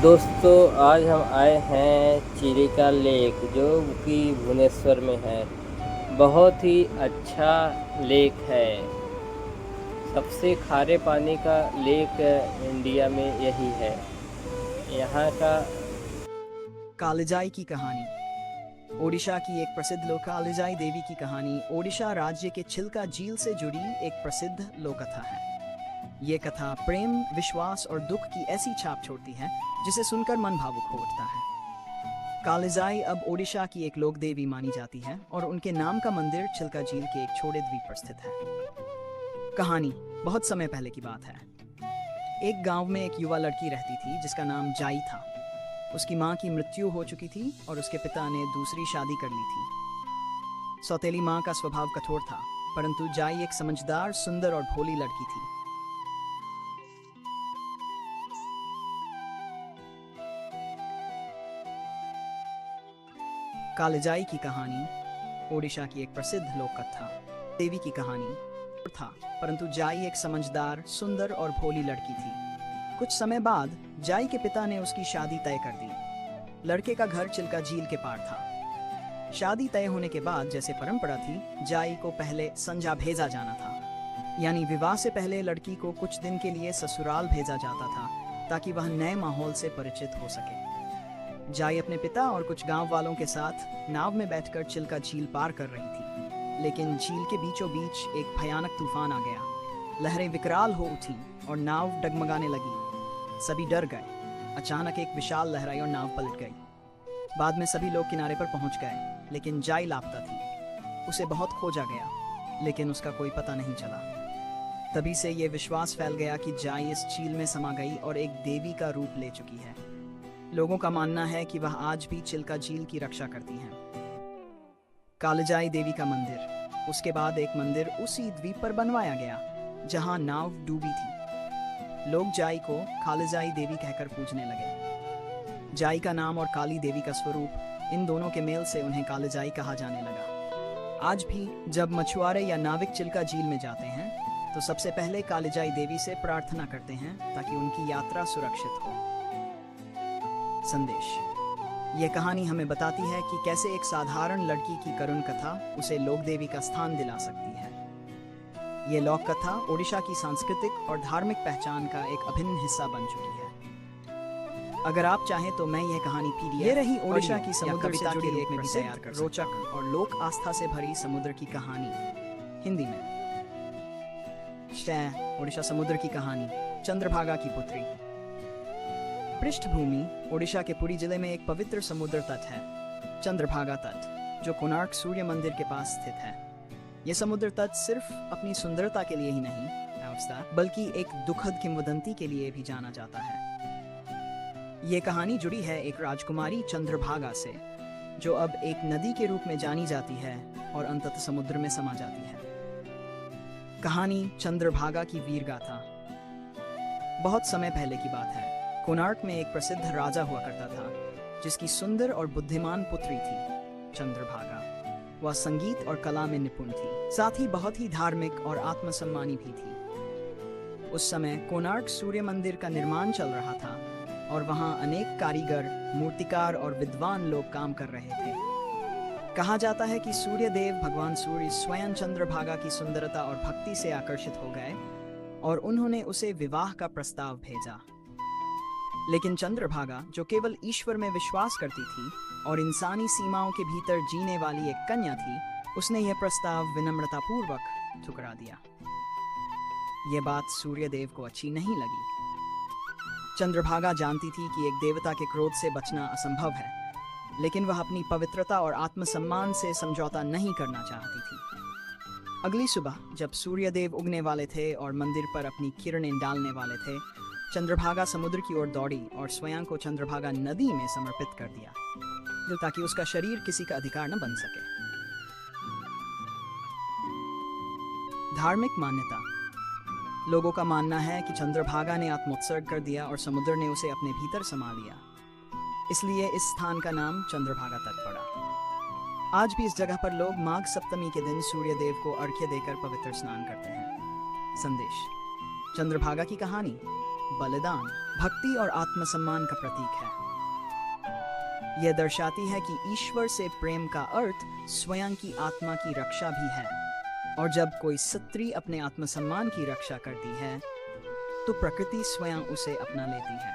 दोस्तों, आज हम आए हैं चिलिका लेक जो कि भुवनेश्वर में है। बहुत ही अच्छा लेक है। सबसे खारे पानी का लेक इंडिया में यही है। यहाँ का कालिजाई की कहानी। ओडिशा की एक प्रसिद्ध लोक कालिजाई देवी की कहानी ओडिशा राज्य के चिल्का झील से जुड़ी एक प्रसिद्ध लोककथा है। ये कथा प्रेम, विश्वास और दुख की ऐसी छाप छोड़ती है जिसे सुनकर मन भावुक हो उठता है। कालिजाई अब ओडिशा की एक लोक देवी मानी जाती है और उनके नाम का मंदिर चिल्का झील के एक छोटे द्वीप पर स्थित है। कहानी बहुत समय पहले की बात है। एक गांव में एक युवा लड़की रहती थी जिसका नाम जाई था। उसकी माँ की मृत्यु हो चुकी थी और उसके पिता ने दूसरी शादी कर ली थी। सौतेली माँ का स्वभाव कठोर था, परंतु जाई एक समझदार, सुंदर और भोली लड़की थी। कालिजाई की कहानी ओडिशा की एक प्रसिद्ध लोक कथा देवी की कहानी था, परंतु जाई एक समझदार, सुंदर और भोली लड़की थी। कुछ समय बाद जाई के पिता ने उसकी शादी तय कर दी। लड़के का घर चिल्का झील के पार था। शादी तय होने के बाद जैसे परंपरा थी, जाई को पहले संजा भेजा जाना था, यानी विवाह से पहले लड़की को कुछ दिन के लिए ससुराल भेजा जाता था ताकि वह नए माहौल से परिचित हो सके। जाई अपने पिता और कुछ गांव वालों के साथ नाव में बैठकर चिल्का झील पार कर रही थी, लेकिन झील के बीचों बीच एक भयानक तूफान आ गया। लहरें विकराल हो उठी और नाव डगमगाने लगी। सभी डर गए। अचानक एक विशाल लहर और नाव पलट गई। बाद में सभी लोग किनारे पर पहुंच गए, लेकिन जाई लापता थी। उसे बहुत खोजा गया, लेकिन उसका कोई पता नहीं चला। तभी से यह विश्वास फैल गया कि जाई इस झील में समा गई और एक देवी का रूप ले चुकी है। लोगों का मानना है कि वह आज भी चिल्का झील की रक्षा करती हैं। कालिजाई देवी का मंदिर। उसके बाद एक मंदिर उसी द्वीप पर बनवाया गया जहां नाव डूबी थी। लोग जाई को कालिजाई देवी कहकर पूजने लगे। जाई का नाम और काली देवी का स्वरूप, इन दोनों के मेल से उन्हें कालिजाई कहा जाने लगा। आज भी जब मछुआरे या नाविक चिल्का झील में जाते हैं तो सबसे पहले कालिजाई देवी से प्रार्थना करते हैं ताकि उनकी यात्रा सुरक्षित हो। संदेश। यह कहानी हमें बताती है कि कैसे एक साधारण लड़की की करुण कथा उसे लोक देवी का स्थान दिला सकती है। यह लोक कथा ओडिशा की सांस्कृतिक और धार्मिक पहचान का एक अभिन्न हिस्सा बन चुकी है। अगर आप चाहें तो मैं यह कहानी पीडीएफ ये रही ओडिशा की समुद्र से जुड़ी एक प्रसिद्ध, रोचक और लोक आस्था से भरी समुद्र की कहानी हिंदी में। ओडिशा समुद्र की कहानी। चंद्रभागा की पुत्री। पृष्ठभूमि। ओडिशा के पुरी जिले में एक पवित्र समुद्र तट है, चंद्रभागा तट, जो कोणार्क सूर्य मंदिर के पास स्थित है। यह समुद्र तट सिर्फ अपनी सुंदरता के लिए ही नहीं, बल्कि एक दुखद किंवदंती के लिए भी जाना जाता है। यह कहानी जुड़ी है एक राजकुमारी चंद्रभागा से, जो अब एक नदी के रूप में जानी जाती है और अंततः समुद्र में समा जाती है। कहानी चंद्रभागा की वीर गाथा। बहुत समय पहले की बात है। कोणार्क में एक प्रसिद्ध राजा हुआ करता था जिसकी सुंदर और बुद्धिमान पुत्री थी, चंद्रभागा। वह संगीत और कला में निपुण थी, साथ ही बहुत ही धार्मिक और आत्मसम्मानी भी थी। उस समय कोणार्क सूर्य मंदिर का निर्माण चल रहा था और वहां अनेक कारीगर, मूर्तिकार और विद्वान लोग काम कर रहे थे। कहा जाता है कि सूर्य देव भगवान सूर्य स्वयं चंद्रभागा की सुंदरता और भक्ति से आकर्षित हो गए और उन्होंने उसे विवाह का प्रस्ताव भेजा। लेकिन चंद्रभागा, जो केवल ईश्वर में विश्वास करती थी और इंसानी सीमाओं के भीतर जीने वाली एक कन्या थी, उसने यह प्रस्ताव विनम्रतापूर्वक ठुकरा दिया। यह बात सूर्यदेव को अच्छी नहीं लगी। चंद्रभागा जानती थी कि एक देवता के क्रोध से बचना असंभव है, लेकिन वह अपनी पवित्रता और आत्मसम्मान से समझौता नहीं करना चाहती थी। अगली सुबह जब सूर्यदेव उगने वाले थे और मंदिर पर अपनी किरणें डालने वाले थे, चंद्रभागा समुद्र की ओर दौड़ी और स्वयं को चंद्रभागा नदी में समर्पित कर दिया, ताकि उसका शरीर किसी का अधिकार न बन सके। धार्मिक मान्यता। लोगों का मानना है कि चंद्रभागा ने आत्मोत्सर्ग कर दिया और समुद्र ने उसे अपने भीतर समा लिया, इसलिए इस स्थान का नाम चंद्रभागा तट पड़ा। आज भी इस जगह पर लोग माघ सप्तमी के दिन सूर्य देव को अर्घ्य देकर पवित्र स्नान करते हैं। संदेश। चंद्रभागा की कहानी बलिदान, भक्ति और आत्मसम्मान का प्रतीक है। यह दर्शाती है कि ईश्वर से प्रेम का अर्थ स्वयं की आत्मा की रक्षा भी है, और जब कोई स्त्री अपने आत्मसम्मान की रक्षा करती है तो प्रकृति स्वयं उसे अपना लेती है।